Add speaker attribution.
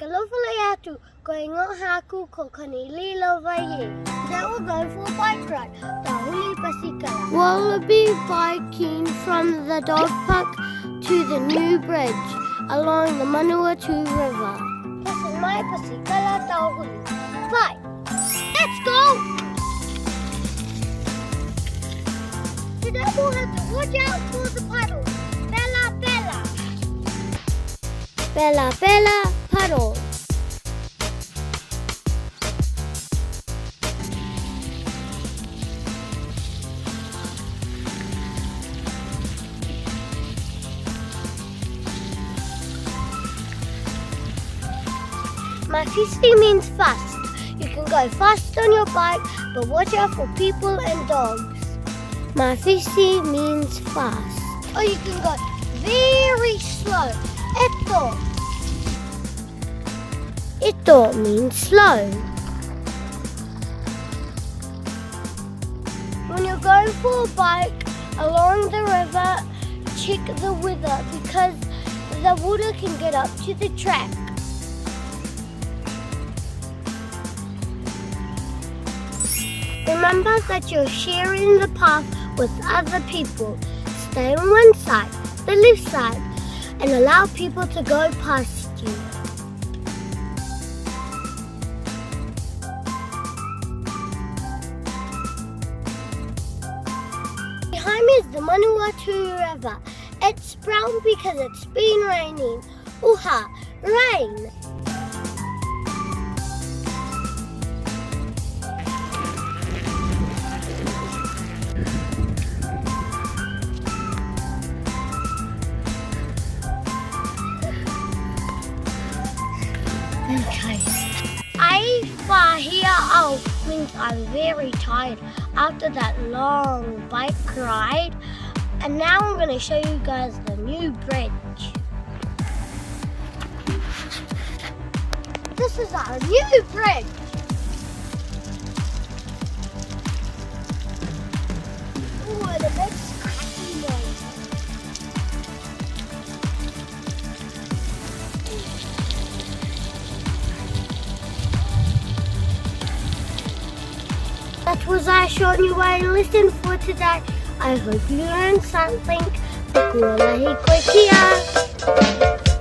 Speaker 1: kalofale atu ko ingo haku ko kanili lovaye. Now we'll go for a bike ride. Tahuli pasikala. Wallaby biking from the dog park to the new bridge along the Manawatu River. Pasin mai pasikala tahuli. Bye. Let's go. Today we'll have to watch out for the puddles. Bella, Bella. Bella, Bella, puddle. Mafisi means fast. You can go fast on your bike, but watch out for people and dogs. Mafisi means fast. Or you can go very slow. Ito. Ito means slow. When you're going for a bike along the river, check the weather because the water can get up to the track. Remember that you're sharing the path with other people. Stay on one side, the left side, and allow people to go past you. Behind me is the Manawatu River. It's brown because it's been raining. Uha, rain! Okay. I wahia au means I'm very tired after that long bike ride. And now I'm going to show you guys the new bridge. This is our new bridge. Ooh, and a big scratchy noise. That was our short Niue lesson for today. I hope you learned something. Fakaue lahi koe kia.